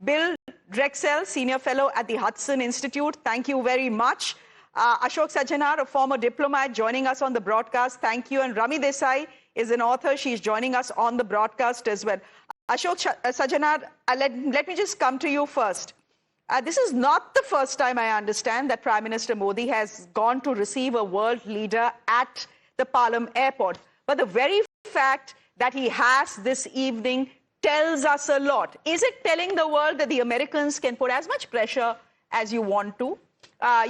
Bill Drexel, Senior Fellow at the Hudson Institute, thank you very much. Ashok Sajjanar, a former diplomat, joining us on the broadcast, thank you. And Rami Desai is an author. She's joining us on the broadcast as well. Ashok Sajjanar, let me just come to you first. This is not the first time, I understand, that Prime Minister Modi has gone to receive a world leader at the Palam airport. But the very fact that he has this evening tells us a lot. Is it telling the world that the Americans can put as much pressure as you want to?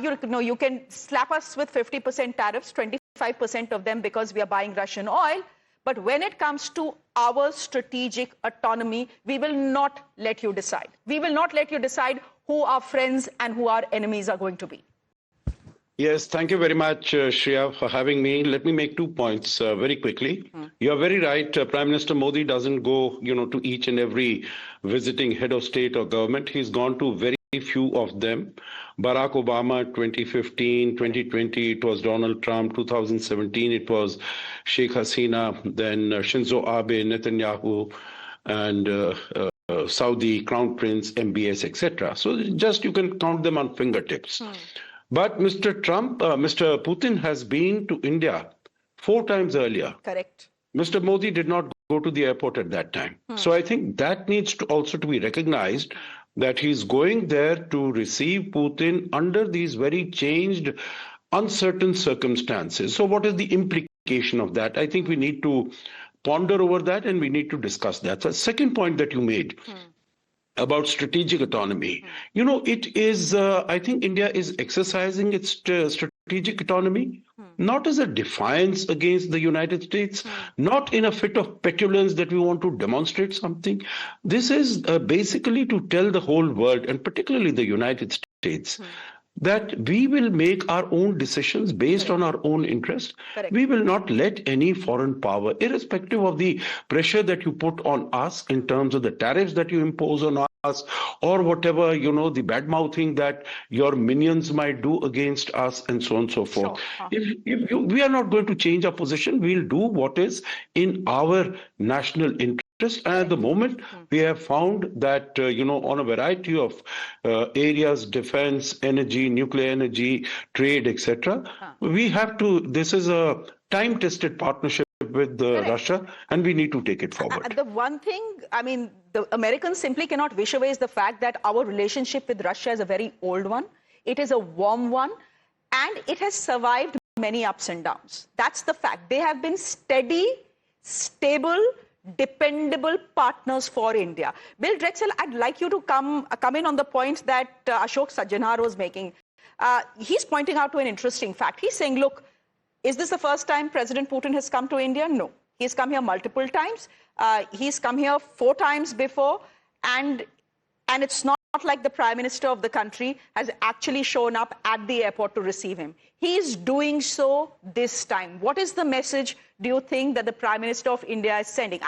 You can slap us with 50% tariffs, 25% of them because we are buying Russian oil. But when it comes to our strategic autonomy, we will not let you decide. We will not let you decide who our friends and who our enemies are going to be. Yes, thank you very much, Shreya, for having me. Let me make 2 points very quickly. You're very right. Prime Minister Modi doesn't go, to each and every visiting head of state or government. He's gone to very few of them. Barack Obama, 2015, 2020, it was Donald Trump, 2017, it was Sheikh Hasina, then Shinzo Abe, Netanyahu, and Saudi Crown Prince, MBS, etc. So just you can count them on fingertips. But Mr. Putin has been to India 4 times earlier. Correct. Mr. Modi did not go to the airport at that time. So I think that needs to also to be recognized, that he's going there to receive Putin under these very changed, uncertain circumstances. So what is the implication of that? I think we need to ponder over that and we need to discuss that. So second point that you made about strategic autonomy. It is, I think India is exercising its strategic autonomy, not as a defiance against the United States, not in a fit of petulance that we want to demonstrate something. This is basically to tell the whole world, and particularly the United States, that we will make our own decisions based on our own interest. We will not let any foreign power, irrespective of the pressure that you put on us in terms of the tariffs that you impose on us, or whatever, the bad-mouthing that your minions might do against us, and so on and so forth. We are not going to change our position. We'll do what is in our national interest. And at the moment, we have found that, on a variety of areas, defense, energy, nuclear energy, trade, etc., we have to, this is a time-tested partnership with Russia, and we need to take it forward. The one thing, the Americans simply cannot wish away is the fact that our relationship with Russia is a very old one. It is a warm one, and it has survived many ups and downs. That's the fact. They have been steady, stable, dependable partners for India. Bill Drexel, I'd like you to come in on the point that Ashok Sajjanar was making. He's pointing out to an interesting fact. He's saying, look, is this the first time President Putin has come to India? No. He's come here multiple times. He's come here 4 times before, and it's not like the Prime Minister of the country has actually shown up at the airport to receive him. He's doing so this time. What is the message, do you think, that the Prime Minister of India is sending?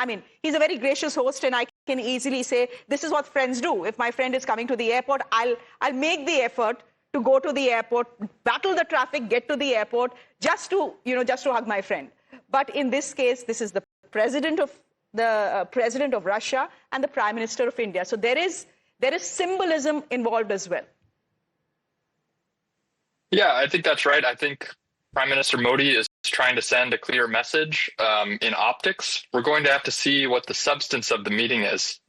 He's a very gracious host, and I can easily say, this is what friends do. If my friend is coming to the airport, I'll make the effort to go to the airport, battle the traffic, get to the airport, just to hug my friend. But in this case, this is the president of Russia and the Prime Minister of India. So there is symbolism involved as well. Yeah, I think that's right. I think Prime Minister Modi is trying to send a clear message in optics. We're going to have to see what the substance of the meeting is,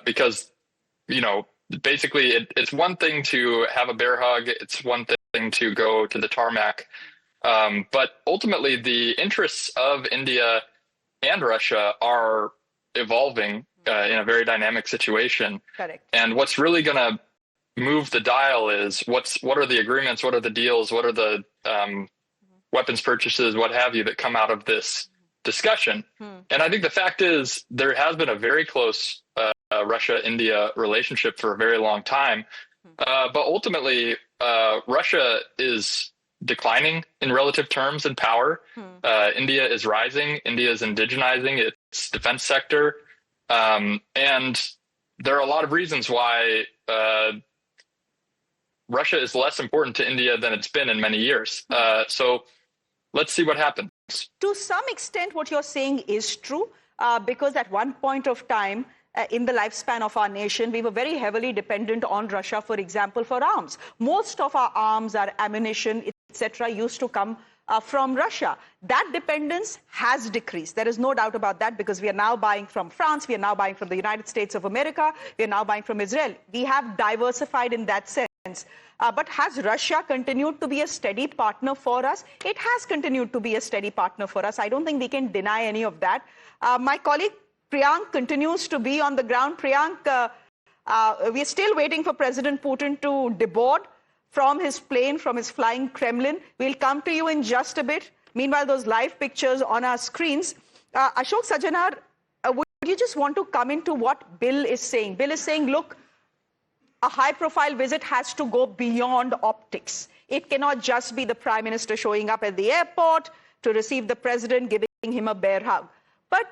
because, basically it's one thing to have a bear hug. It's one thing to go to the tarmac. But ultimately, the interests of India and Russia are evolving in a very dynamic situation. Correct. And what's really going to move the dial is what are the agreements, what are the deals, what are the weapons purchases, what have you, that come out of this discussion. And I think the fact is there has been a very close Russia-India relationship for a very long time. But ultimately, Russia is declining in relative terms in power. India is rising. India is indigenizing its defense sector. And there are a lot of reasons why Russia is less important to India than it's been in many years. So let's see what happens. To some extent, what you're saying is true, because at one point of time, in the lifespan of our nation, we were very heavily dependent on Russia, for example, for arms. Most of our arms, our ammunition, etc., used to come from Russia. That dependence has decreased. There is no doubt about that, because we are now buying from France, we are now buying from the United States of America, we are now buying from Israel. We have diversified in that sense. But has Russia continued to be a steady partner for us? It has continued to be a steady partner for us. I don't think we can deny any of that. My colleague Priyank continues to be on the ground. Priyank, we are still waiting for President Putin to deboard from his plane, from his flying Kremlin. We'll come to you in just a bit. Meanwhile, those live pictures on our screens. Ashok Sajanar, would you just want to come into what Bill is saying? Bill is saying, look, a high-profile visit has to go beyond optics. It cannot just be the Prime Minister showing up at the airport to receive the President, giving him a bear hug. But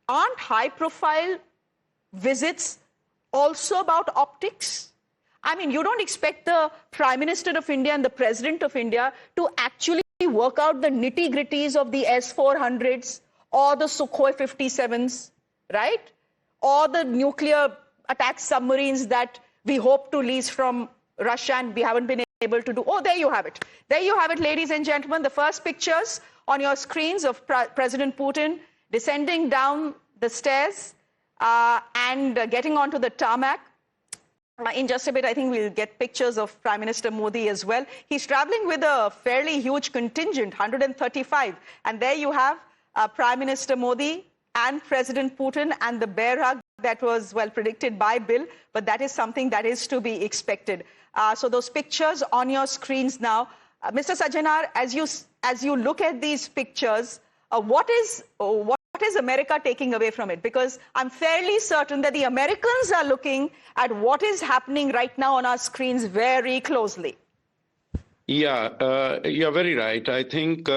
aren't high-profile visits also about optics? I mean, you don't expect the Prime Minister of India and the President of India to actually work out the nitty-gritties of the S-400s or the Sukhoi 57s, right? Or the nuclear attack submarines that we hope to lease from Russia and we haven't been able to do. Oh, there you have it. There you have it, ladies and gentlemen. The first pictures on your screens of President Putin descending down the stairs and getting onto the tarmac. In just a bit, I think we'll get pictures of Prime Minister Modi as well. He's traveling with a fairly huge contingent, 135. And there you have Prime Minister Modi and President Putin and the bear hug that was, well, predicted by Bill. But that is something that is to be expected. So those pictures on your screens now. Mr. Sajanar, as you look at these pictures, what is America taking away from it? Because I'm fairly certain that the Americans are looking at what is happening right now on our screens very closely. Yeah, you're very right. I think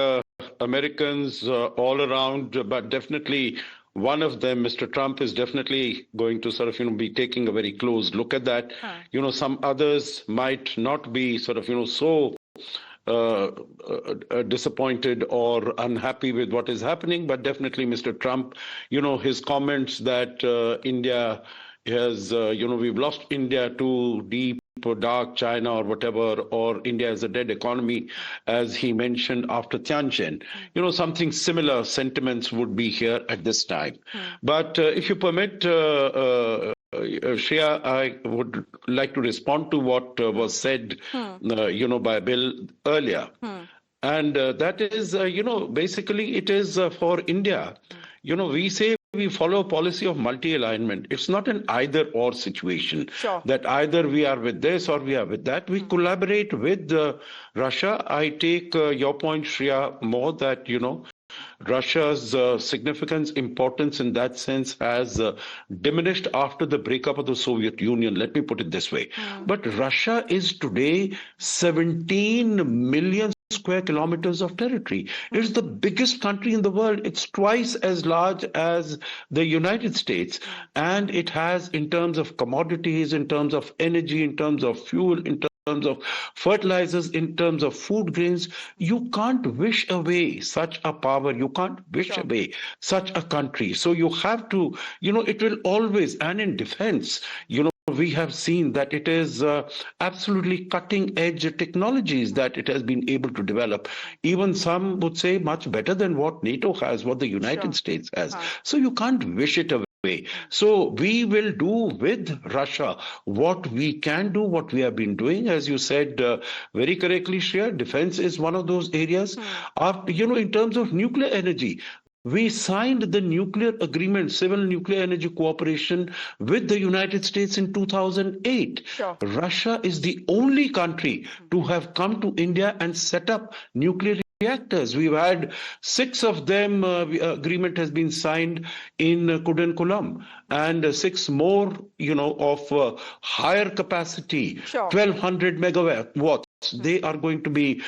Americans all around, but definitely one of them, Mr. Trump, is definitely going to sort of, be taking a very close look at that. Some others might not be sort of, so disappointed or unhappy with what is happening, but definitely Mr. Trump, his comments that India has, we've lost India to deep or dark China or whatever, or India is a dead economy, as he mentioned after Tianjin. Something similar sentiments would be here at this time. But if you permit, Shreya, I would like to respond to what was said, by Bill earlier. And that is, basically it is for India. We say we follow a policy of multi-alignment. It's not an either-or situation, that either we are with this or we are with that. We collaborate with Russia. I take your point, Shreya, more that, Russia's significance, importance in that sense has diminished after the breakup of the Soviet Union. Let me put it this way. But Russia is today 17 million square kilometers of territory. It's the biggest country in the world. It's twice as large as the United States. And it has, in terms of commodities, in terms of energy, in terms of fuel, in terms of fertilizers, in terms of food grains, you can't wish away such a power. You can't wish away such a country. So you have to, it will always, and in defense, we have seen that it is absolutely cutting-edge technologies that it has been able to develop. Even some would say much better than what NATO has, what the United States has. So you can't wish it away. So we will do with Russia what we can do, what we have been doing. As you said very correctly, Shreya, defense is one of those areas. In terms of nuclear energy, we signed the nuclear agreement, civil nuclear energy cooperation with the United States in 2008. Russia is the only country to have come to India and set up nuclear reactors. We've had 6 of them. Agreement has been signed in Kudankulam, and 6 more, of higher capacity, 1,200 megawatts. They are going to be,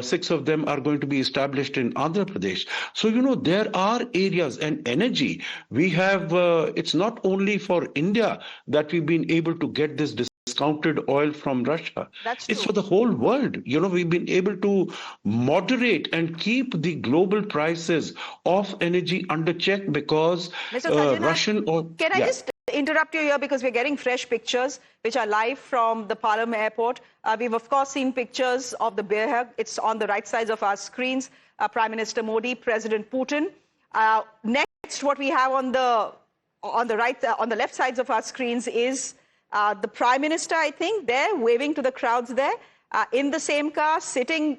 6 of them are going to be established in Andhra Pradesh. So, there are areas and energy. We have, it's not only for India that we've been able to get this discounted oil from Russia. It's for the whole world. We've been able to moderate and keep the global prices of energy under check because Mr. Sajanar, Russian oil. Can I just interrupt you here because we're getting fresh pictures which are live from the Palam airport. We've, of course, seen pictures of the bear hug. It's on the right sides of our screens. Prime Minister Modi, President Putin. Next, what we have on the left sides of our screens is the Prime Minister, I think, there waving to the crowds there in the same car, sitting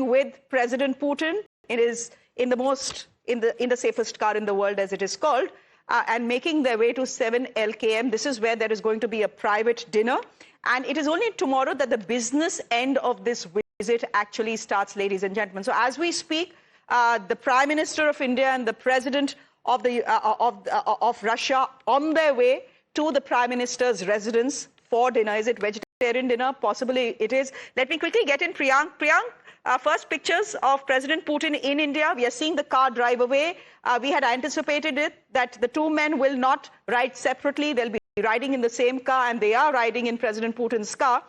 with President Putin. It is in the safest car in the world, as it is called, and making their way to 7 LKM. This is where there is going to be a private dinner, and it is only tomorrow that the business end of this visit actually starts, ladies and gentlemen. So as we speak, the Prime Minister of India and the President of Russia on their way to the Prime Minister's residence for dinner. Is it vegetarian dinner? Possibly it is. Let me quickly get in Priyank. Priyank, first pictures of President Putin in India. We are seeing the car drive away. We had anticipated it that the two men will not ride separately. They'll be riding in the same car, and they are riding in President Putin's car.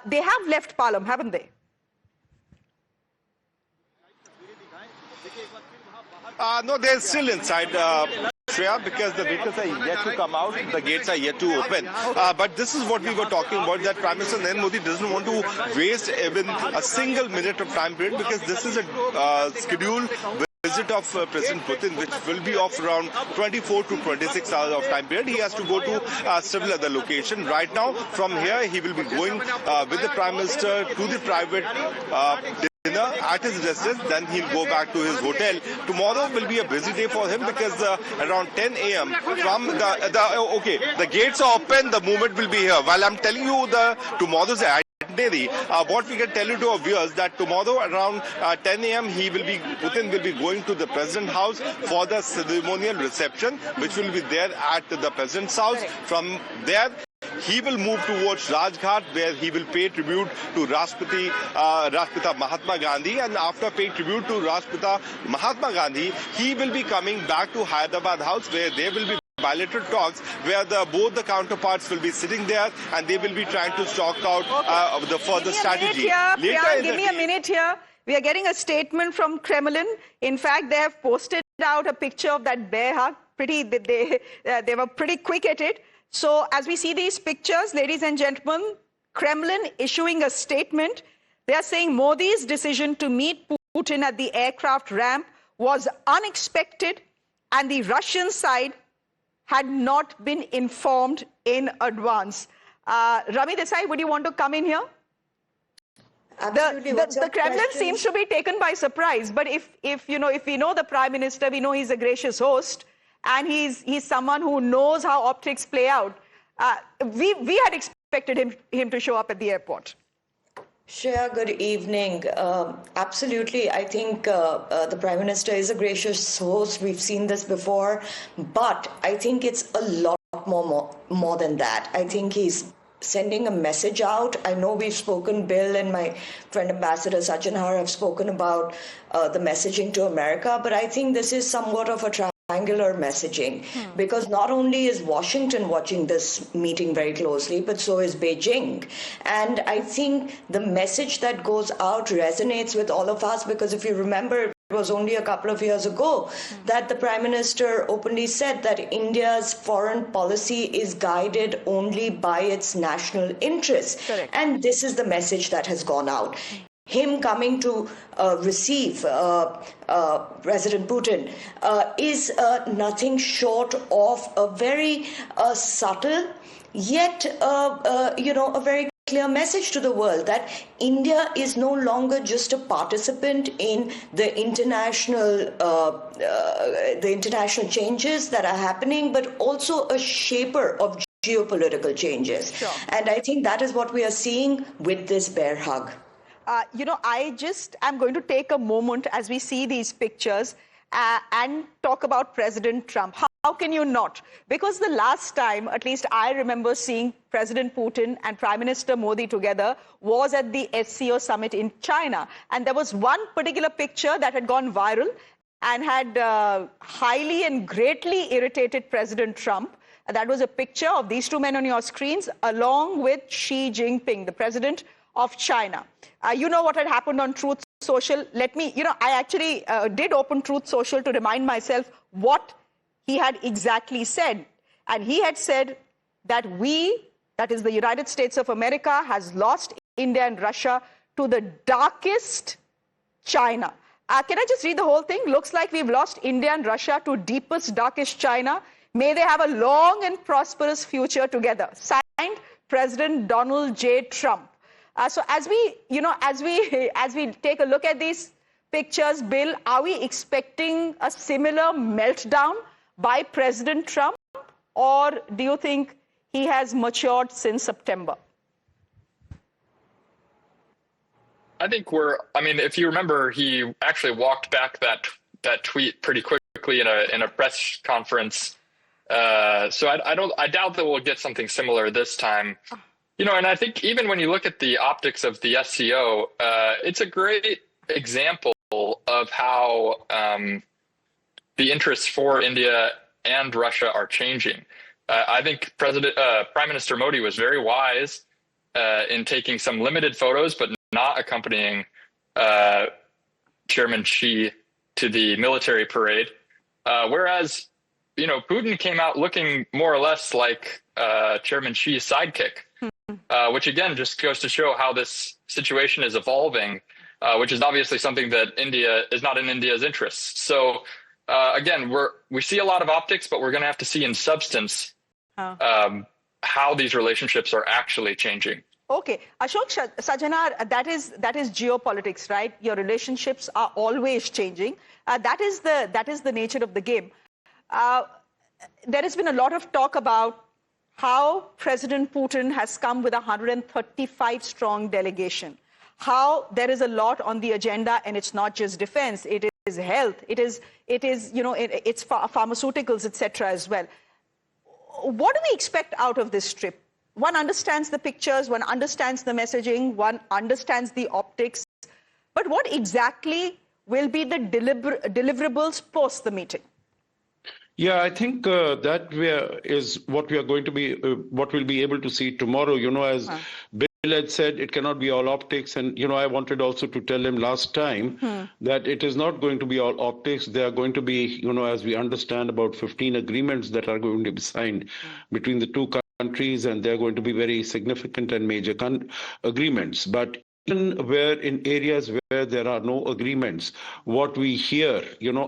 They have left Palam, haven't they? No, they're still inside, Shreya, because the vehicles are yet to come out, the gates are yet to open. But this is what we were talking about, that Prime Minister Narendra Modi doesn't want to waste even a single minute of time period, because this is a scheduled visit of President Putin, which will be of around 24 to 26 hours of time period. He has to go to several other locations. Right now, from here, he will be going with the Prime Minister to the private dinner at his residence, then he'll go back to his hotel. Tomorrow will be a busy day for him, because around 10 a.m. from the gates are open, the movement will be here. While I'm telling you tomorrow's itinerary, what we can tell you to our viewers, that tomorrow around 10 a.m. Putin will be going to the President's house for the ceremonial reception, which will be there at the President's house. From there, he will move towards Rajghat, where he will pay tribute to Rashtrapita Mahatma Gandhi, and after paying tribute to Rashtrapita Mahatma Gandhi, he will be coming back to Hyderabad House, where there will be bilateral talks, where both the counterparts will be sitting there, and they will be trying to chalk out the further strategy. Give me a minute here. We are getting a statement from Kremlin. In fact, they have posted out a picture of that bear hug. They were pretty quick at it. So as we see these pictures, ladies and gentlemen, Kremlin issuing a statement. They are saying Modi's decision to meet Putin at the aircraft ramp was unexpected, and the Russian side had not been informed in advance. Rami Desai, would you want to come in here? Absolutely. The Kremlin seems to be taken by surprise. But if we know the Prime Minister, we know he's a gracious host, and he's someone who knows how optics play out. We had expected him to show up at the airport. Shreya, good evening. Absolutely, I think the Prime Minister is a gracious host. We've seen this before, but I think it's a lot more than that. I think he's sending a message out. I know we've spoken, Bill and my friend Ambassador Sajjanhar have spoken about the messaging to America, but I think this is somewhat of a triangular messaging, because not only is Washington watching this meeting very closely, but so is Beijing. And I think the message that goes out resonates with all of us, because if you remember, it was only a couple of years ago that the Prime Minister openly said that India's foreign policy is guided only by its national interests. Correct. And this is the message that has gone out. Him coming to receive President Putin is nothing short of a very subtle, yet a very clear message to the world that India is no longer just a participant in the international changes that are happening, but also a shaper of geopolitical changes. Sure. And I think that is what we are seeing with this bear hug. I'm going to take a moment as we see these pictures and talk about President Trump. How can you not? Because the last time, at least I remember seeing President Putin and Prime Minister Modi together was at the SCO summit in China. And there was one particular picture that had gone viral and had highly and greatly irritated President Trump. And that was a picture of these two men on your screens, along with Xi Jinping, the president of China. You know what had happened on Truth Social. I actually did open Truth Social to remind myself what he had exactly said. And he had said that that is the United States of America, has lost India and Russia to the darkest China. Can I just read the whole thing? Looks like we've lost India and Russia to deepest, darkest China. May they have a long and prosperous future together. Signed, President Donald J. Trump. So as we take a look at these pictures, Bill, are we expecting a similar meltdown by President Trump, or do you think he has matured since September? I think if you remember, he actually walked back that tweet pretty quickly in a press conference. So I doubt that we'll get something similar this time. And I think even when you look at the optics of the SCO, it's a great example of how the interests for India and Russia are changing. I think Prime Minister Modi was very wise in taking some limited photos, but not accompanying Chairman Xi to the military parade. Whereas, Putin came out looking more or less like Chairman Xi's sidekick, which again just goes to show how this situation is evolving, which is obviously something that India is not in India's interests. So again, we see a lot of optics, but we're going to have to see in substance how these relationships are actually changing. Okay, Ashok Sajjanar, that is geopolitics, right? Your relationships are always changing. That is the nature of the game. There has been a lot of talk about how President Putin has come with a 135-strong delegation. How there is a lot on the agenda, and it's not just defense; it is health, it's pharmaceuticals, etc. as well. What do we expect out of this trip? One understands the pictures, one understands the messaging, one understands the optics. But what exactly will be the deliverables post the meeting? Yeah, I think that is what we are going to be, what we'll be able to see tomorrow. As Bill had said, it cannot be all optics. And, I wanted also to tell him last time that it is not going to be all optics. There are going to be, as we understand, about 15 agreements that are going to be signed between the two countries, and they're going to be very significant and major agreements. But even where in areas where there are no agreements, what we hear,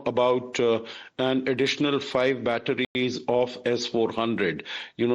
about an additional 5 batteries of S-400,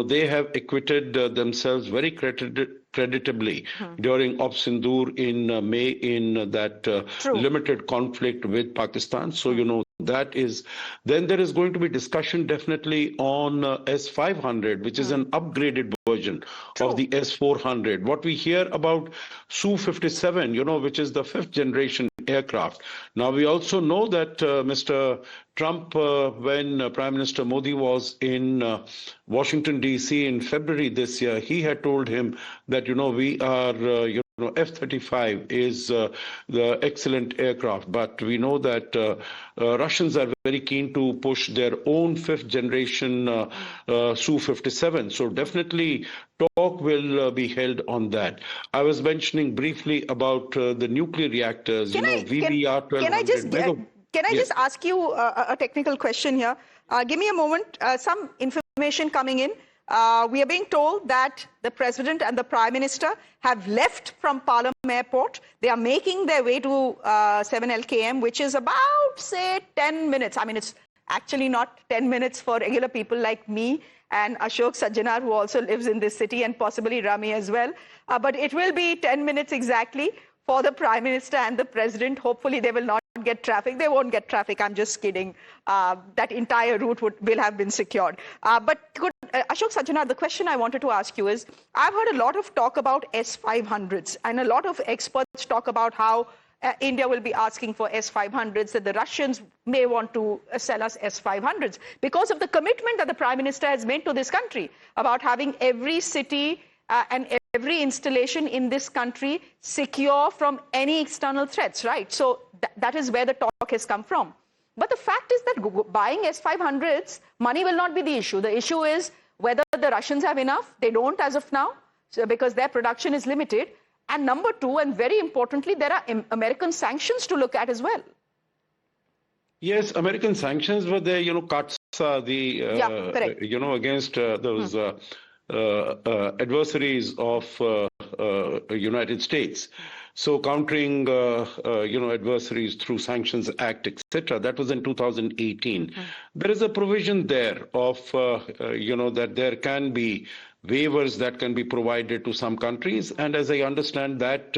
they have acquitted themselves very creditably during Op Sindoor in May in that limited conflict with Pakistan. So, that is, then there is going to be discussion definitely on S-500, which is an upgraded version of the S-400. What we hear about Su-57, which is the 5th generation aircraft. Now, we also know that Mr. Trump, when Prime Minister Modi was in Washington, D.C. in February this year, he had told him that, we are, F-35 is the excellent aircraft, but we know that Russians are very keen to push their own 5th generation Su-57. So definitely talk will be held on that. I was mentioning briefly about the nuclear reactors, VVR-1200. Can I just ask you a technical question here? Give me a moment. Some information coming in. We are being told that the President and the Prime Minister have left from Palam Airport. They are making their way to 7LKM, which is about, say, 10 minutes. I mean, it's actually not 10 minutes for regular people like me and Ashok Sajjanar, who also lives in this city, and possibly Rami as well. But it will be 10 minutes exactly for the Prime Minister and the President. Hopefully, they will not get traffic. They won't get traffic. I'm just kidding. That entire route will have been secured. Ashok Sajjanar, the question I wanted to ask you is, I've heard a lot of talk about S-500s, and a lot of experts talk about how India will be asking for S-500s, that the Russians may want to sell us S-500s because of the commitment that the Prime Minister has made to this country about having every city and every installation in this country secure from any external threats, right? So that is where the talk has come from. But the fact is that buying S-500s, money will not be the issue. The issue is whether the Russians have enough. They don't as of now, because their production is limited. And number two, and very importantly, there are American sanctions to look at as well. Yes, American sanctions were there, cuts correct. Against those adversaries of United States. So countering, adversaries through Sanctions Act, etc. That was in 2018. There is a provision there of, that there can be waivers that can be provided to some countries. And as I understand, that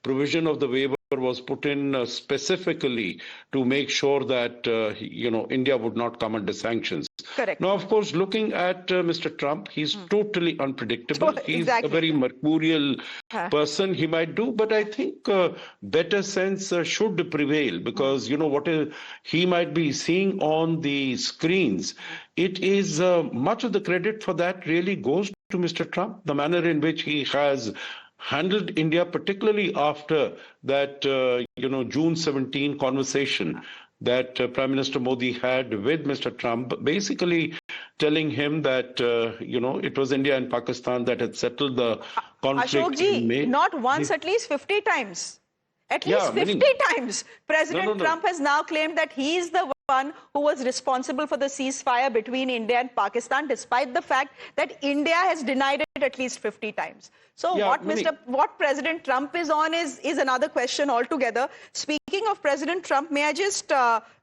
provision of the waiver was put in specifically to make sure that, India would not come under sanctions. Correct. Now, of course, looking at Mr. Trump, he's totally unpredictable. He's Exactly. a very mercurial person. He might do, but I think better sense should prevail because, he might be seeing on the screens. It is much of the credit for that really goes to Mr. Trump, the manner in which he has handled India, particularly after that, June 17 conversation that Prime Minister Modi had with Mr. Trump, basically telling him that, it was India and Pakistan that had settled the conflict in May. Not once, at least 50 times. At least 50 times. President Trump has now claimed that he is the one who was responsible for the ceasefire between India and Pakistan, despite the fact that India has denied it at least 50 times. So what President Trump is on is another question altogether. Speaking of President Trump, may I just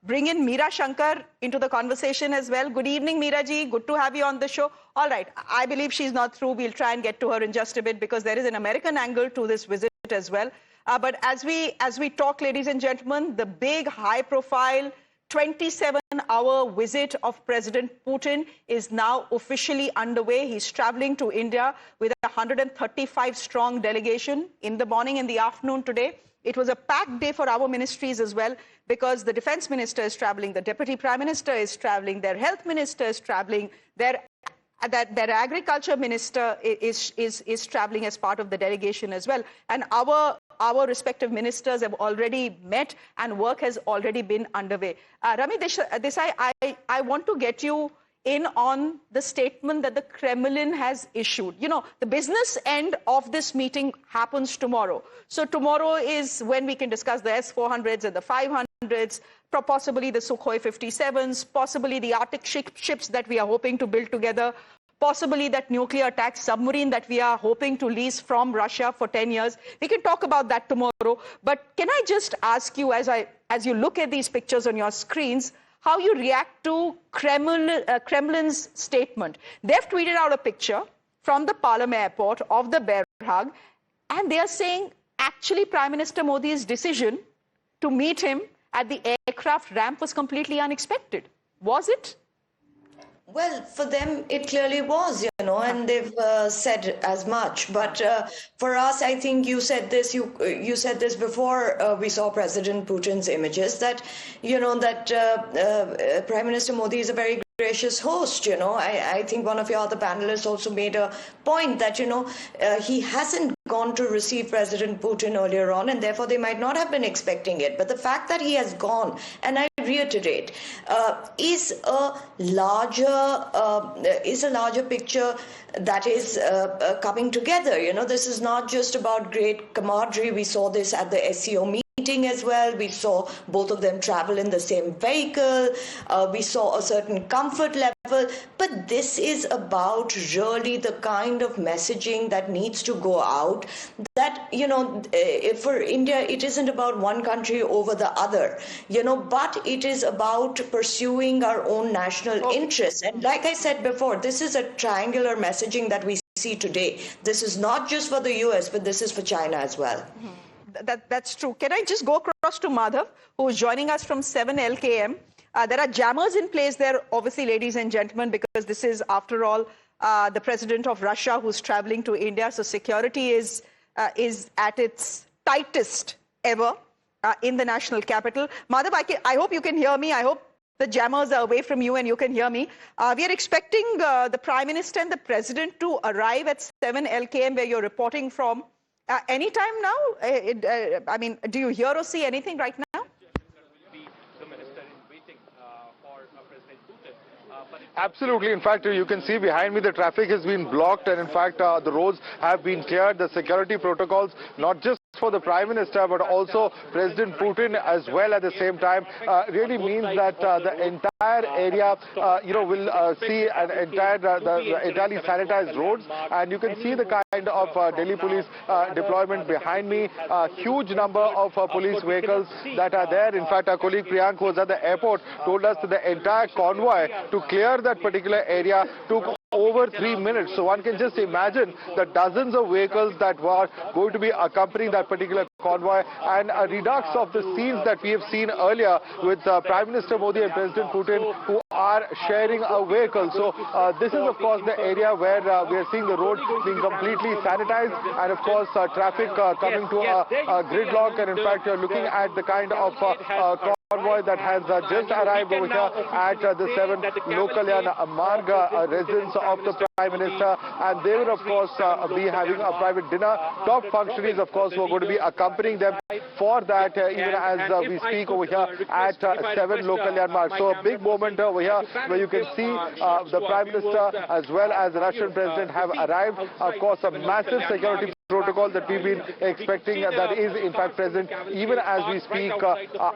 bring in Meera Shankar into the conversation as well? Good evening, Meera ji. Good to have you on the show. All right. I believe she's not through. We'll try and get to her in just a bit because there is an American angle to this visit as well. But as we talk, ladies and gentlemen, the big high-profile 27-hour visit of President Putin is now officially underway. He's traveling to India with a 135-strong delegation in the morning and the afternoon today. It was a packed day for our ministries as well because the defense minister is traveling, the deputy prime minister is traveling, their health minister is traveling, their agriculture minister is traveling as part of the delegation as well. And our respective ministers have already met and work has already been underway. Rami Desai, I want to get you in on the statement that the Kremlin has issued. The business end of this meeting happens tomorrow. So tomorrow is when we can discuss the S-400s and the 500s, possibly the Sukhoi 57s, possibly the Arctic ships that we are hoping to build together, possibly that nuclear attack submarine that we are hoping to lease from Russia for 10 years. We can talk about that tomorrow. But can I just ask you, as you look at these pictures on your screens, how you react to Kremlin's statement? They've tweeted out a picture from the Palam airport of the bear hug, and they are saying, actually, Prime Minister Modi's decision to meet him at the aircraft ramp was completely unexpected. Was it? Well, for them, it clearly was, and they've said as much. But for us, I think you said this. You said this before we saw President Putin's images. That Prime Minister Modi is a very gracious host. I think one of your other panelists also made a point that he hasn't gone to receive President Putin earlier on, and therefore they might not have been expecting it. But the fact that he has gone, and I reiterate, is a larger picture that is coming together. This is not just about great camaraderie. We saw this at the SCO meeting as well. We saw both of them travel in the same vehicle. We saw a certain comfort level. But this is about really the kind of messaging that needs to go out. That, for India, it isn't about one country over the other, but it is about pursuing our own national interests. And like I said before, this is a triangular messaging that we see today. This is not just for the US, but this is for China as well. That's true. Can I just go across to Madhav, who is joining us from 7 LKM? There are jammers in place there, obviously, ladies and gentlemen, because this is, after all, the president of Russia who's traveling to India. So security is at its tightest ever in the national capital. Madhav, I hope you can hear me. I hope the jammers are away from you and you can hear me. We are expecting the Prime Minister and the President to arrive at 7 LKM, where you're reporting from. Anytime now? I mean, do you hear or see anything right now? Absolutely. In fact, you can see behind me the traffic has been blocked, and in fact the roads have been cleared. The security protocols, not just for the Prime Minister but also President Putin as well at the same time really means that the entire area, will see an entirely sanitized roads, and you can see the kind of Delhi police deployment behind me. Huge number of police vehicles that are there. In fact, our colleague Priyank, who was at the airport, told us that the entire convoy to clear that particular area took over 3 minutes. So one can just imagine the dozens of vehicles that were going to be accompanying that particular convoy, and a redux of the scenes that we have seen earlier with Prime Minister Modi and President Putin, who are sharing a vehicle. So this is of course the area where we are seeing the road being completely sanitized, and of course traffic coming to a gridlock, and in fact you're looking at the kind of convoy that has just arrived over here at the 7 Lokalyan Marg residence of the Prime Minister, and they will of course be having a private dinner. Top functionaries of course were going to be accompanying them for that, even as we speak over here at 7 Lokalyan Marg. So a big moment over here where you can see the Prime Minister as well as the Russian President have arrived. Of course a massive security protocol that we've been expecting that is in fact present even as we speak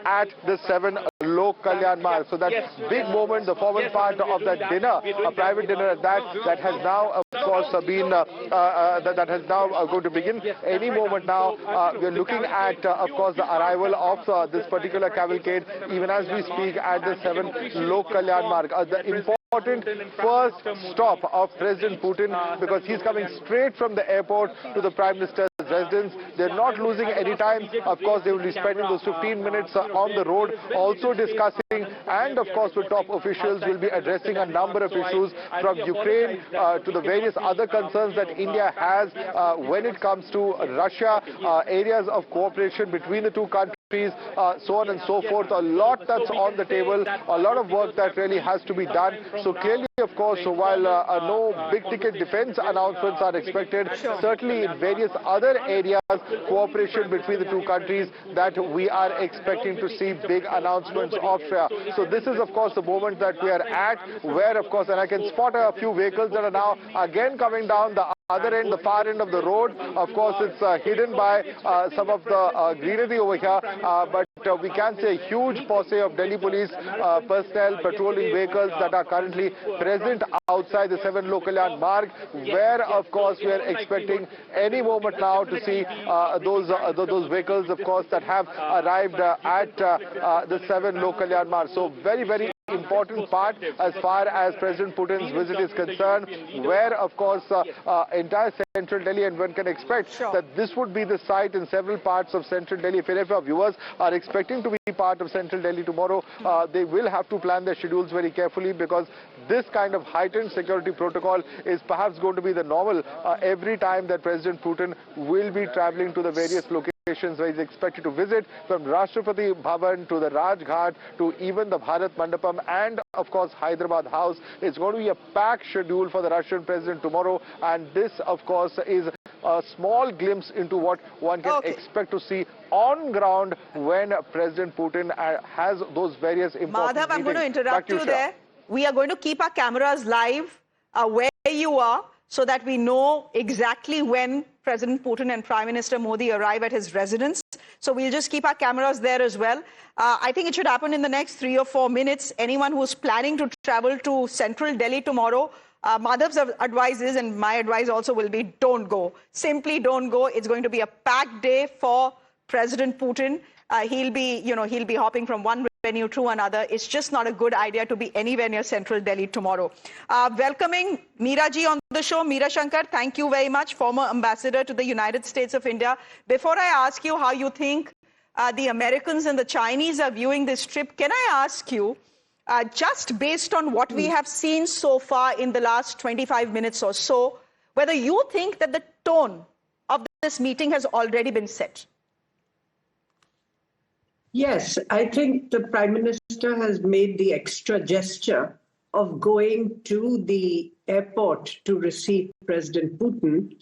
at the 7 Lokalyan Marg. So that big moment, the formal part of that dinner, a private dinner at that has now of course been that has now going to begin any moment now. We're looking at of course the arrival of this particular cavalcade even as we speak at the 7 Lokalyan Marg. The important first stop of President Putin, because he's coming straight from the airport to the Prime Minister's residence. They're not losing any time. Of course, they will be spending those 15 minutes on the road, also discussing, and of course, with top officials, will be addressing a number of issues from Ukraine to the various other concerns that India has when it comes to Russia, areas of cooperation between the two countries, so on and so forth. A lot that's on the table, a lot of work that really has to be done. So clearly, of course, while no big ticket defense announcements are expected, certainly in various other areas, cooperation between the two countries, that we are expecting to see big announcements of. So this is of course the moment that we are at, where of course, and I can spot a few vehicles that are now again coming down the other end, the far end of the road. Of course, it's hidden by some of the greenery over here, but we can see a huge posse of Delhi police personnel, patrolling vehicles that are currently present outside the 7 Lokalyan Marg, where of course we are expecting any moment now to see those vehicles of course that have arrived at the 7 Lokalyan Marg. So very, very important part as far as President Putin's visit is concerned, where of course entire central Delhi, and one can expect that this would be the site in several parts of central Delhi. If any of our viewers are expecting to be part of central Delhi tomorrow, they will have to plan their schedules very carefully, because this kind of heightened security protocol is perhaps going to be the normal every time that President Putin will be traveling to the various locations where he's expected to visit, from Rashtrapati Bhavan to the Rajghat to even the Bharat Mandapam and of course Hyderabad House. It's going to be a packed schedule for the Russian president tomorrow, and this of course is a small glimpse into what one can expect to see on ground when President Putin has those various important Madhav, I'm going to interrupt you Shreya. there. We are going to keep our cameras live where you are, so that we know exactly when President Putin and Prime Minister Modi arrive at his residence. So we'll just keep our cameras there as well. I think it should happen in the next 3 or 4 minutes. Anyone who's planning to travel to central Delhi tomorrow, Madhav's advice is, and my advice also will be, don't go. Simply don't go. It's going to be a packed day for President Putin. He'll be hopping from one venue to another. It's just not a good idea to be anywhere near central Delhi tomorrow. Welcoming Meera ji on the show. Meera Shankar, thank you very much, former ambassador to the United States of India. Before I ask you how you think the Americans and the Chinese are viewing this trip, can I ask you, just based on what we have seen so far in the last 25 minutes or so, whether you think that the tone of this meeting has already been set? Yes, I think the Prime Minister has made the extra gesture of going to the airport to receive President Putin,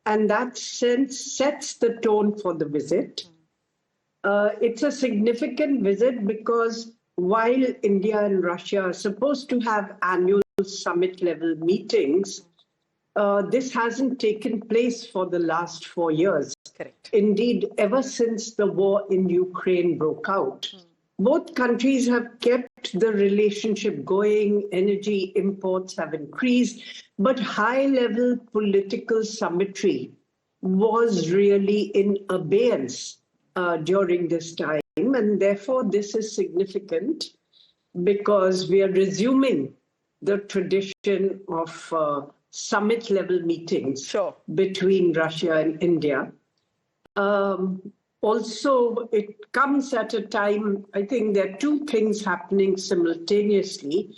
and that sets the tone for the visit. It's a significant visit because while India and Russia are supposed to have annual summit-level meetings, this hasn't taken place for the last 4 years. Correct. Indeed, ever since the war in Ukraine broke out, both countries have kept the relationship going, energy imports have increased, but high-level political symmetry was really in abeyance during this time. And therefore, this is significant because we are resuming the tradition of summit-level meetings between Russia and India. Also, it comes at a time, I think there are two things happening simultaneously.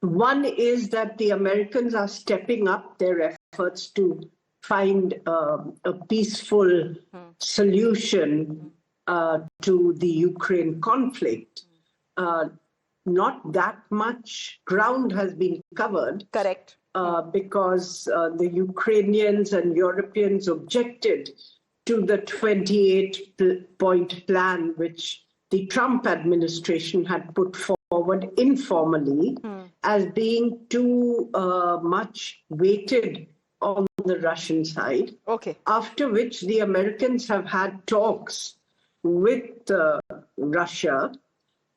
One is that the Americans are stepping up their efforts to find a peaceful solution to the Ukraine conflict. Not that much ground has been covered. Correct. Because the Ukrainians and Europeans objected to the 28-point plan which the Trump administration had put forward informally as being too much weighted on the Russian side. Okay. After which the Americans have had talks with Russia,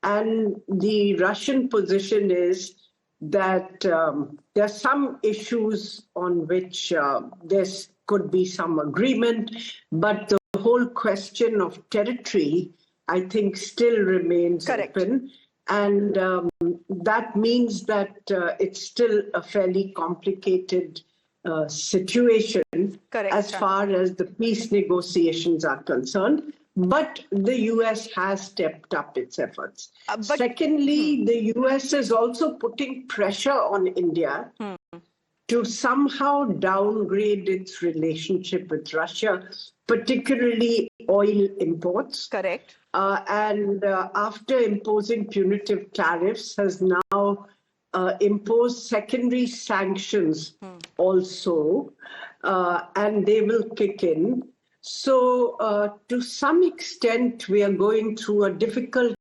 and the Russian position is that there are some issues on which there could be some agreement, but the whole question of territory, I think, still remains open. And that means that it's still a fairly complicated situation as far as the peace negotiations are concerned. But the US has stepped up its efforts. Secondly, the US is also putting pressure on India to somehow downgrade its relationship with Russia, particularly oil imports. Correct. And after imposing punitive tariffs, has now imposed secondary sanctions also, and they will kick in. So to some extent, we are going through a difficult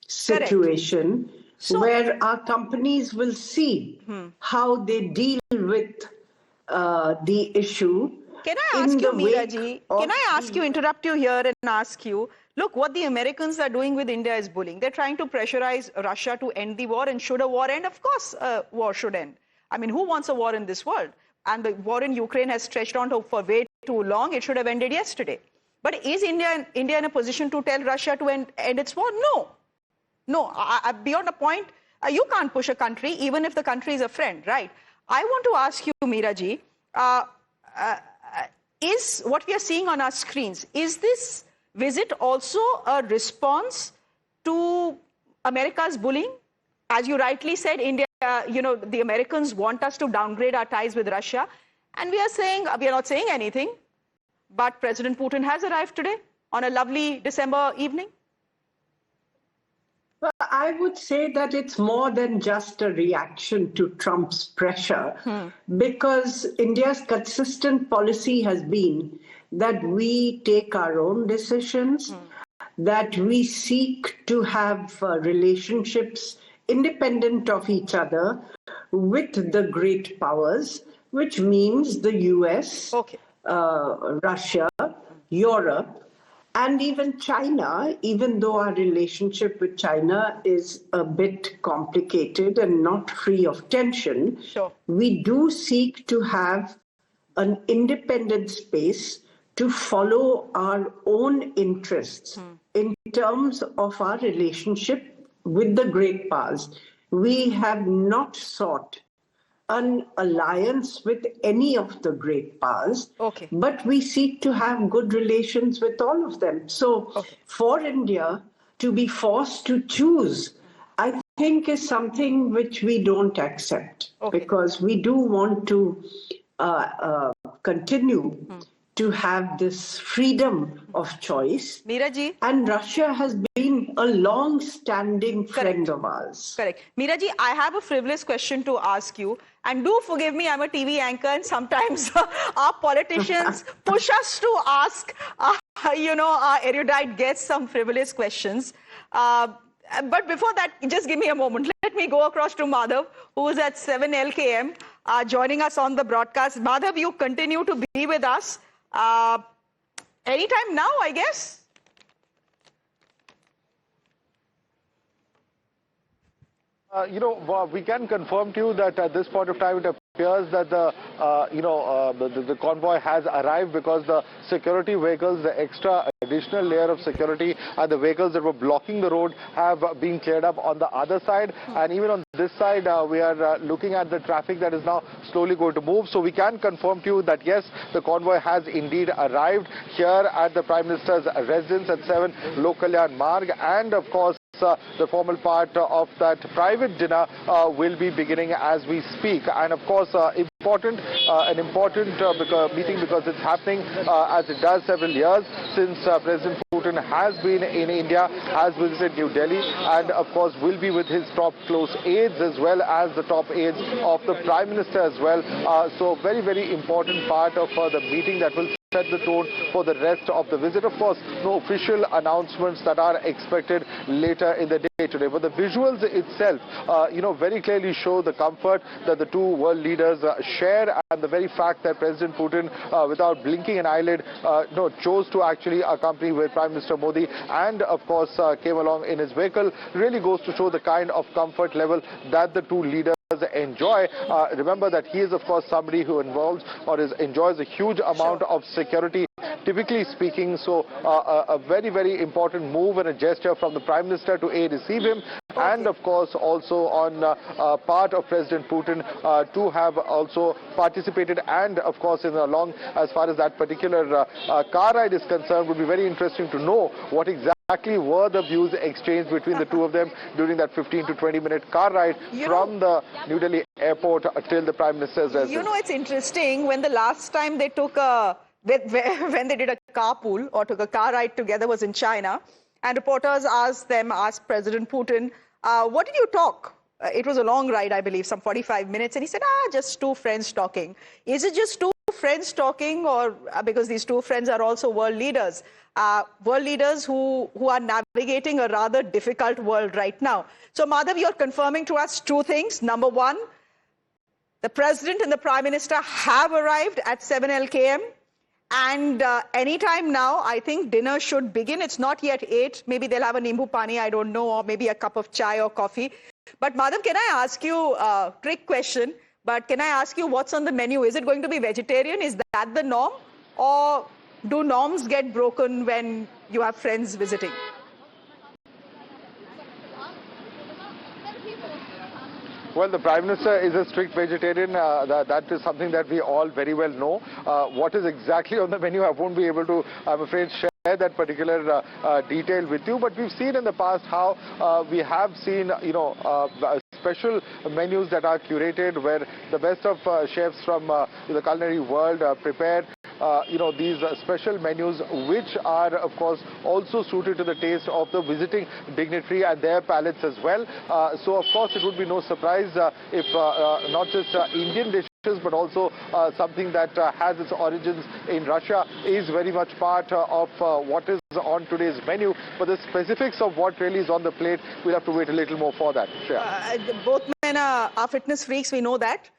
situation where our companies will see how they deal with the issue. Can I ask you, Meera-ji, can I ask you, interrupt you here and ask you, look, what the Americans are doing with India is bullying. They're trying to pressurize Russia to end the war, and should a war end? Of course, a war should end. I mean, who wants a war in this world? And the war in Ukraine has stretched on for way too long. It should have ended yesterday. But is India in a position to tell Russia to end its war? No. No, beyond a point, you can't push a country, even if the country is a friend, right? I want to ask you, Meera-ji, is what we are seeing on our screens, is this visit also a response to America's bullying? As you rightly said, India, the Americans want us to downgrade our ties with Russia. And we are not saying anything, but President Putin has arrived today on a lovely December evening. Well, I would say that it's more than just a reaction to Trump's pressure, because India's consistent policy has been that we take our own decisions, that we seek to have relationships independent of each other with the great powers, which means the US, Russia, Europe, and even China, even though our relationship with China is a bit complicated and not free of tension, we do seek to have an independent space to follow our own interests in terms of our relationship with the great powers. We have not sought an alliance with any of the great powers, but we seek to have good relations with all of them. So for India to be forced to choose, I think is something which we don't accept, because we do want to continue to have this freedom of choice. Meera-ji. And Russia has been a long-standing friend of ours. Correct. Meera-ji, I have a frivolous question to ask you. And do forgive me, I'm a TV anchor, and sometimes our politicians push us to ask, our erudite guests some frivolous questions. But before that, just give me a moment. Let me go across to Madhav, who is at 7 LKM. joining us on the broadcast. Madhav, you continue to be with us. Anytime now, I guess. We can confirm to you that at this point of time, it appears that the convoy has arrived, because the security vehicles, the extra additional layer of security, and the vehicles that were blocking the road have been cleared up on the other side. And even on this side, we are looking at the traffic that is now slowly going to move. So we can confirm to you that yes, the convoy has indeed arrived here at the Prime Minister's residence at 7 Lok Kalyan Marg, and of course, the formal part of that private dinner will be beginning as we speak. And of course, an important meeting, because it's happening as it does several years since President Putin has been in India, has visited New Delhi, and of course will be with his top close aides as well as the top aides of the Prime Minister as well. So very, very important part of the meeting that will set the tone for the rest of the visit. Of course, no official announcements that are expected later in the day today, but the visuals itself, very clearly show the comfort that the two world leaders share, and the very fact that President Putin, without blinking an eyelid, chose to actually accompany with Prime Minister Modi, and of course came along in his vehicle, really goes to show the kind of comfort level that the two leaders enjoy. Remember that he is of course somebody who enjoys a huge amount of security, typically speaking. So a very, very important move and a gesture from the Prime Minister to receive him, and of course also on part of President Putin to have also participated, and of course as far as that particular car ride is concerned, would be very interesting to know what exactly were the views exchanged between the two of them during that 15 to 20-minute car ride from the New Delhi airport till the Prime Minister's residence. It's interesting, when the last time they took when they did a carpool or took a car ride together was in China, and reporters asked President Putin, what did you talk? It was a long ride, I believe, some 45 minutes. And he said, just two friends talking. Is it just two friends talking, or because these two friends are also world leaders who are navigating a rather difficult world right now? So, Madhav, you're confirming to us two things. Number one, the President and the Prime Minister have arrived at 7 LKM. And anytime now, I think dinner should begin. It's not yet 8. Maybe they'll have a nimbu pani, I don't know, or maybe a cup of chai or coffee. But Madhav, can I ask you a trick question? But can I ask you what's on the menu? Is it going to be vegetarian? Is that the norm? Or do norms get broken when you have friends visiting? Well, the Prime Minister is a strict vegetarian. That is something that we all very well know. What is exactly on the menu, I won't be able to, I'm afraid, share that particular detail with you. But we've seen in the past how we have seen, special menus that are curated, where the best of chefs from the culinary world prepare these special menus, which are of course also suited to the taste of the visiting dignitary and their palates as well. So of course it would be no surprise if not just Indian dishes, but also something that has its origins in Russia is very much part of what is on today's menu. But the specifics of what really is on the plate, we'll have to wait a little more for that. Both men are fitness freaks, we know that.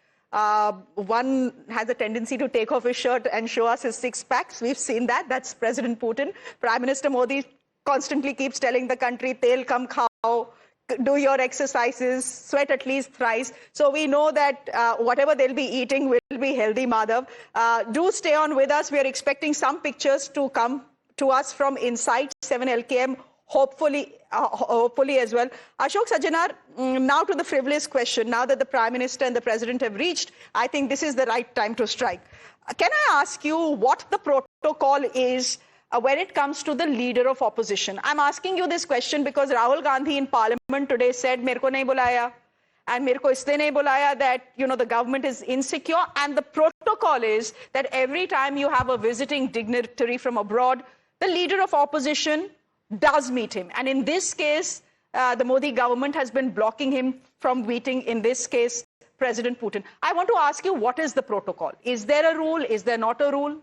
One has a tendency to take off his shirt and show us his six packs. We've seen that. That's President Putin. Prime Minister Modi constantly keeps telling the country, "Tel kam khao, do your exercises, sweat at least thrice." So we know that whatever they'll be eating will be healthy, Madhav. Do stay on with us. We are expecting some pictures to come to us from inside 7 LKM. Hopefully as well. Ashok Sajjanar, now to the frivolous question. Now that the Prime Minister and the President have reached, I think this is the right time to strike. Can I ask you what the protocol is when it comes to the leader of opposition? I'm asking you this question because Rahul Gandhi in Parliament today said, "Mere ko nahi bulaya." And mere ko isliye nahi bulaya that, the government is insecure. And the protocol is that every time you have a visiting dignitary from abroad, the leader of opposition does meet him. And in this case, the Modi government has been blocking him from meeting, in this case, President Putin. I want to ask you, what is the protocol? Is there a rule? Is there not a rule?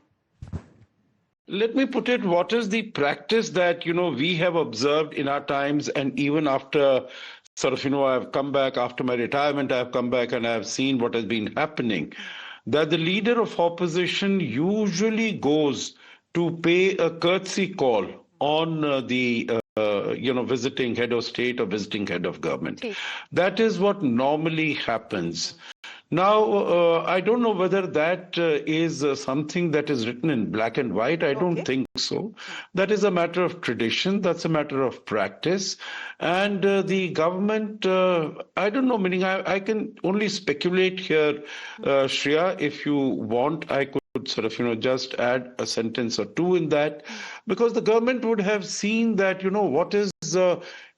Let me put it, what is the practice that, we have observed in our times, and even after I've come back after my retirement, I've come back and I've seen what has been happening, that the leader of opposition usually goes to pay a courtesy call on the visiting head of state or visiting head of government. That is what normally happens. Now, I don't know whether that is something that is written in black and white. I don't think so. That is a matter of tradition. That's a matter of practice. And the government, I don't know, meaning I can only speculate here, Shreya. If you want, I could just add a sentence or two in that, because the government would have seen that, what is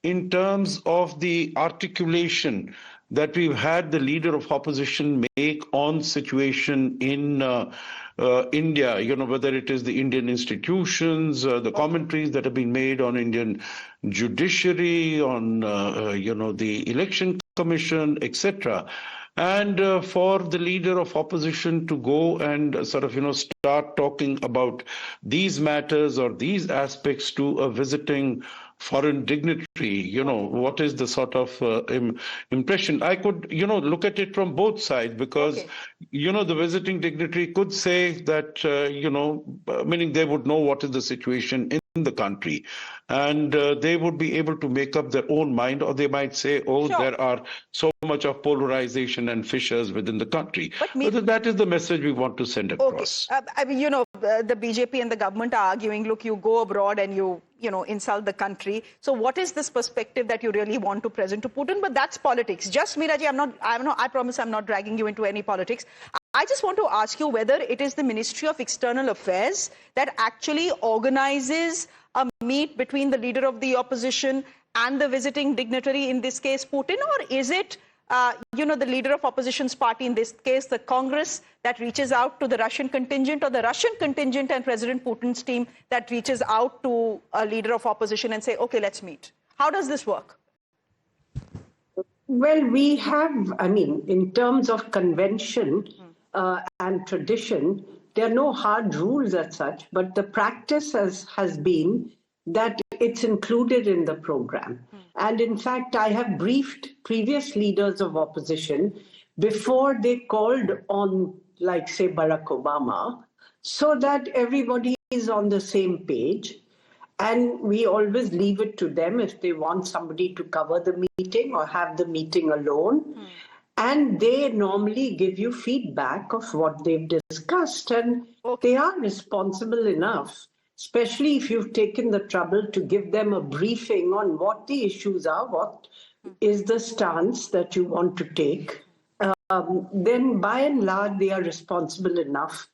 in terms of the articulation that we've had the leader of opposition make on situation in India, whether it is the Indian institutions, the commentaries that have been made on Indian judiciary, on, the election commission, etc. And for the leader of opposition to go and start talking about these matters or these aspects to a visiting foreign dignitary, what is the sort of impression? I could, look at it from both sides, because, the visiting dignitary could say that, meaning they would know what is the situation in the country, and they would be able to make up their own mind, or they might say, there are so much of polarization and fissures within the country. But that is the message we want to send across. The BJP and the government are arguing, look, you go abroad and you insult the country. So what is this perspective that you really want to present to Putin? But that's politics. Just Meeraji, I promise I'm not dragging you into any politics. I just want to ask you whether it is the Ministry of External Affairs that actually organizes a meet between the leader of the opposition and the visiting dignitary, in this case Putin, or is it the leader of opposition's party, in this case the Congress, that reaches out to the Russian contingent, or the Russian contingent and President Putin's team that reaches out to a leader of opposition and say, okay, let's meet? How does this work? Well, we have, in terms of convention and tradition, there are no hard rules as such, but the practice has been that it's included in the program. And in fact, I have briefed previous leaders of opposition before they called on, like, say, Barack Obama, so that everybody is on the same page. And we always leave it to them if they want somebody to cover the meeting or have the meeting alone. And they normally give you feedback of what they've discussed. And they are responsible enough, especially if you've taken the trouble to give them a briefing on what the issues are, what is the stance that you want to take. Then by and large, they are responsible enough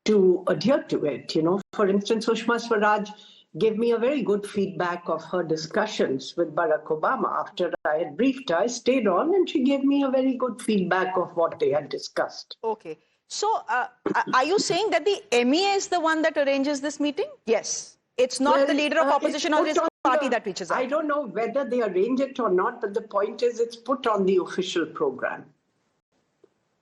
to adhere to it. For instance, Sushma Swaraj gave me a very good feedback of her discussions with Barack Obama. After I had briefed her, I stayed on and she gave me a very good feedback of what they had discussed. Okay. So are you saying that the MEA is the one that arranges this meeting? Yes. It's not the leader of opposition or his party that reaches out. I don't know whether they arrange it or not, but the point is it's put on the official program.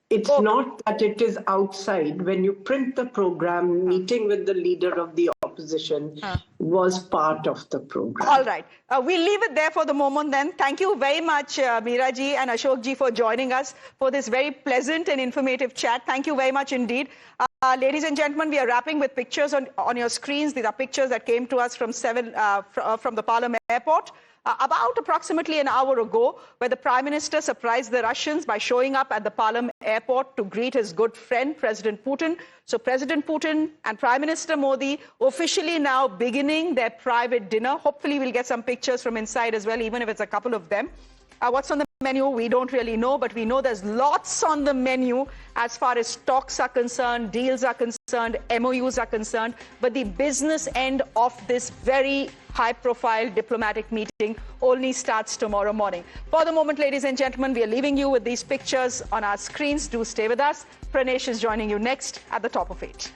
It's not that it is outside. When you print the program, meeting with the leader of the opposition was part of the program. All right. We'll leave it there for the moment then. Thank you very much, Meeraji and Ashokji, for joining us for this very pleasant and informative chat. Thank you very much indeed. Ladies and gentlemen, we are wrapping with pictures on your screens. These are pictures that came to us from the Palam airport. About approximately an hour ago, where the Prime Minister surprised the Russians by showing up at the Palam airport to greet his good friend, President Putin. So President Putin and Prime Minister Modi officially now beginning their private dinner. Hopefully we'll get some pictures from inside as well, even if it's a couple of them. What's on the menu, we don't really know, but we know there's lots on the menu as far as talks are concerned, deals are concerned, MOUs are concerned. But the business end of this very high-profile diplomatic meeting only starts tomorrow morning. For the moment, ladies and gentlemen, we are leaving you with these pictures on our screens. Do stay with us. Pranesh is joining you next at the top of 8.